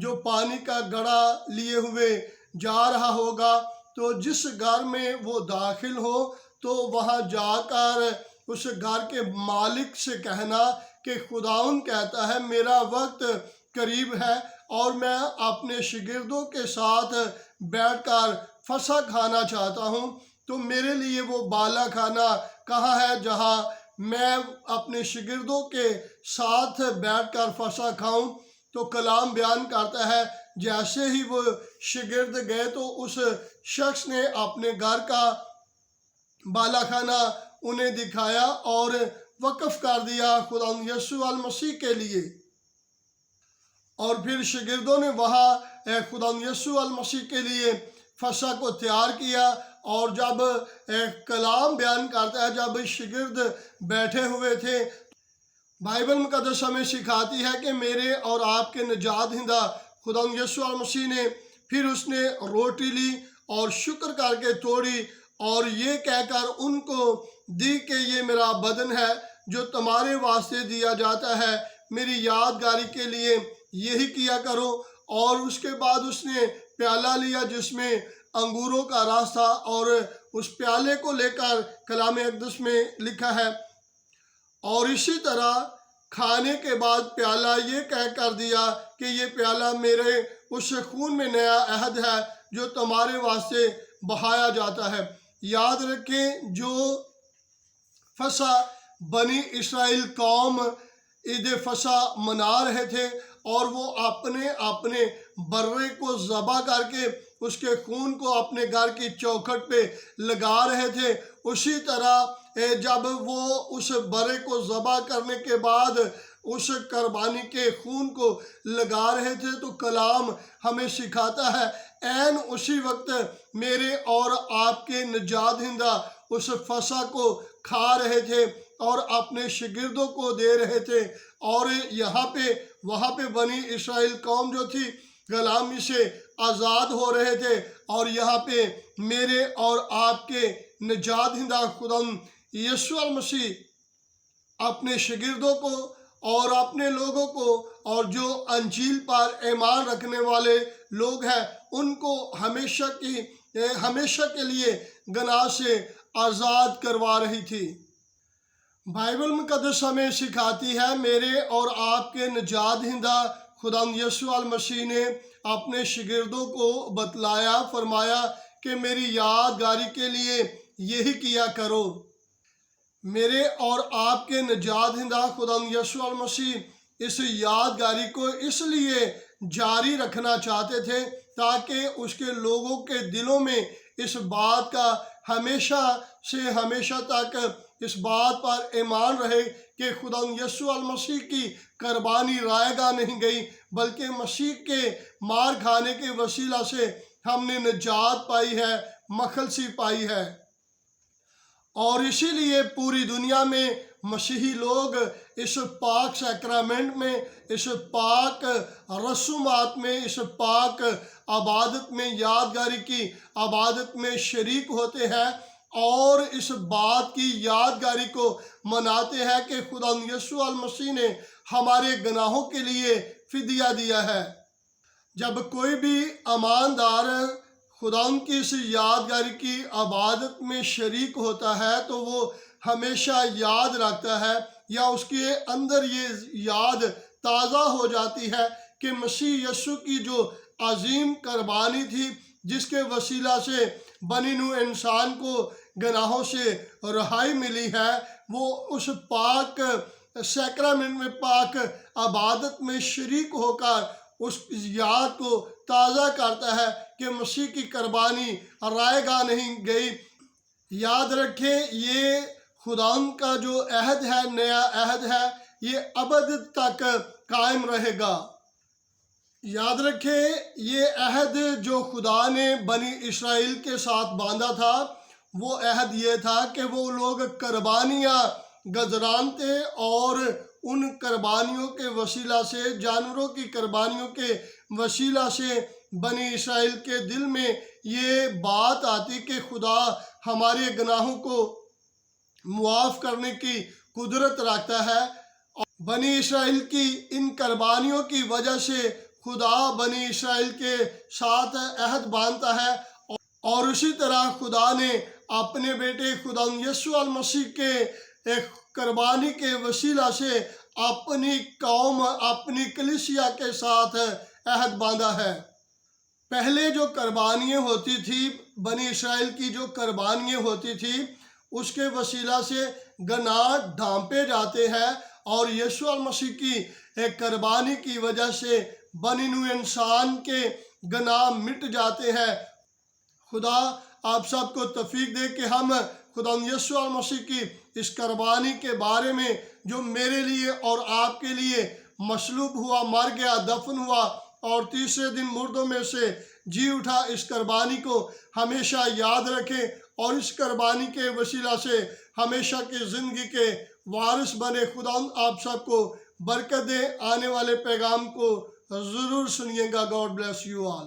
جو پانی کا گڑھا لیے ہوئے جا رہا ہوگا، تو جس گھر میں وہ داخل ہو تو وہاں جا کر اس گھر کے مالک سے کہنا کہ خداوند کہتا ہے میرا وقت قریب ہے اور میں اپنے شاگردوں کے ساتھ بیٹھ کر فسح کھانا چاہتا ہوں، تو میرے لیے وہ بالا کھانا کہاں ہے جہاں میں اپنے شاگردوں کے ساتھ بیٹھ کر فسح کھاؤں؟ تو کلام بیان کرتا ہے جیسے ہی وہ شاگرد گئے تو اس شخص نے اپنے گھر کا بالا خانہ انہیں دکھایا اور وقف کر دیا خدا یسوع المسیح کے لیے، اور پھر شاگردوں نے وہاں خدا یسوع المسیح کے لیے فسح کو تیار کیا۔ اور جب کلام بیان کرتا ہے جب شاگرد بیٹھے ہوئے تھے، بائبل مقدس ہمیں سکھاتی ہے کہ میرے اور آپ کے نجات دہندہ خدا یسوع المسیح نے پھر اس نے روٹی لی اور شکر کر کے توڑی اور یہ کہہ کر ان کو دی کہ یہ میرا بدن ہے جو تمہارے واسطے دیا جاتا ہے، میری یادگاری کے لیے یہی کیا کرو۔ اور اس کے بعد اس نے پیالہ لیا جس میں انگوروں کا رس تھا، اور اس پیالے کو لے کر کلام اقدس میں لکھا ہے اور اسی طرح کھانے کے بعد پیالہ یہ کہہ کر دیا کہ یہ پیالہ میرے اس خون میں نیا عہد ہے جو تمہارے واسطے بہایا جاتا ہے۔ یاد رکھیں جو فسح بنی اسرائیل قوم عید فسح منا رہے تھے اور وہ اپنے اپنے برے کو ذبح کر کے اس کے خون کو اپنے گھر کی چوکھٹ پہ لگا رہے تھے، اسی طرح جب وہ اس برے کو ذبح کرنے کے بعد اس قربانی کے خون کو لگا رہے تھے تو کلام ہمیں سکھاتا ہے عین اسی وقت میرے اور آپ کے نجات دہندہ اس فسح کو کھا رہے تھے اور اپنے شاگردوں کو دے رہے تھے، اور وہاں پہ بنی اسرائیل قوم جو تھی غلامی سے آزاد ہو رہے تھے، اور یہاں پہ میرے اور آپ کے نجات دہندہ خدا یسوع المسیح اپنے شاگردوں کو اور اپنے لوگوں کو اور جو انجیل پر ایمان رکھنے والے لوگ ہیں ان کو ہمیشہ کے لیے گناہ سے آزاد کروا رہی تھی۔ بائبل مقدس ہمیں سکھاتی ہے میرے اور آپ کے نجات دہندہ خدا یسوع المسیح نے اپنے شاگردوں کو بتلایا، فرمایا کہ میری یادگاری کے لیے یہی کیا کرو۔ میرے اور آپ کے نجات دہندہ خدا یسوع المسیح اس یادگاری کو اس لیے جاری رکھنا چاہتے تھے تاکہ اس کے لوگوں کے دلوں میں اس بات کا ہمیشہ سے ہمیشہ تک اس بات پر ایمان رہے کہ خدا یسوع المسیح کی قربانی رائے گاہ نہیں گئی، بلکہ مسیح کے مار کھانے کے وسیلہ سے ہم نے نجات پائی ہے، مخلصی پائی ہے۔ اور اسی لیے پوری دنیا میں مسیحی لوگ اس پاک سیکرامنٹ میں، اس پاک رسومات میں، اس پاک عبادت میں، یادگاری کی عبادت میں شریک ہوتے ہیں اور اس بات کی یادگاری کو مناتے ہیں کہ خدا یسوع المسیح نے ہمارے گناہوں کے لیے فدیہ دیا ہے۔ جب کوئی بھی ایماندار خدا کی اس یادگاری کی عبادت میں شریک ہوتا ہے تو وہ ہمیشہ یاد رکھتا ہے یا اس کے اندر یہ یاد تازہ ہو جاتی ہے کہ مسیح یسوع کی جو عظیم قربانی تھی جس کے وسیلہ سے بنی نوع انسان کو گناہوں سے رہائی ملی ہے، وہ اس پاک سیکرامنٹ میں، پاک عبادت میں شریک ہو کر اس یاد کو تازہ کرتا ہے کہ مسیح کی قربانی رائے گاہ نہیں گئی۔ یاد رکھیں یہ خدا کا جو عہد ہے، نیا عہد ہے، یہ ابد تک قائم رہے گا۔ یاد رکھیں یہ عہد جو خدا نے بنی اسرائیل کے ساتھ باندھا تھا، وہ عہد یہ تھا کہ وہ لوگ قربانیاں گزرانتے اور ان قربانیوں کے وسیلہ سے، جانوروں کی قربانیوں کے وسیلہ سے بنی اسرائیل کے دل میں یہ بات آتی کہ خدا ہمارے گناہوں کو معاف کرنے کی قدرت رکھتا ہے۔ بنی اسرائیل کی ان قربانیوں کی وجہ سے خدا بنی اسرائیل کے ساتھ عہد باندھتا ہے، اور اسی طرح خدا نے اپنے بیٹے خدا یسوع المسیح کے ایک قربانی کے وسیلہ سے اپنی قوم، اپنی کلیسیا کے ساتھ عہد باندھا ہے۔ پہلے جو قربانیاں ہوتی تھی، بنی اسرائیل کی جو قربانیاں ہوتی تھی، اس کے وسیلہ سے گناہ ڈھانپے جاتے ہیں، اور یسوع المسیح کی ایک قربانی کی وجہ سے بنی نوع انسان کے گناہ مٹ جاتے ہیں۔ خدا آپ سب کو توفیق دے کہ ہم خدا یسوع المسیح کی اس قربانی کے بارے میں، جو میرے لیے اور آپ کے لیے مصلوب ہوا، مر گیا، دفن ہوا اور تیسرے دن مردوں میں سے جی اٹھا، اس قربانی کو ہمیشہ یاد رکھیں، اور اس قربانی کے وسیلہ سے ہمیشہ کی زندگی کے وارث بنے۔ خدا آپ سب کو برکت دے۔ آنے والے پیغام کو ضرور سنیے گا۔ God bless you all.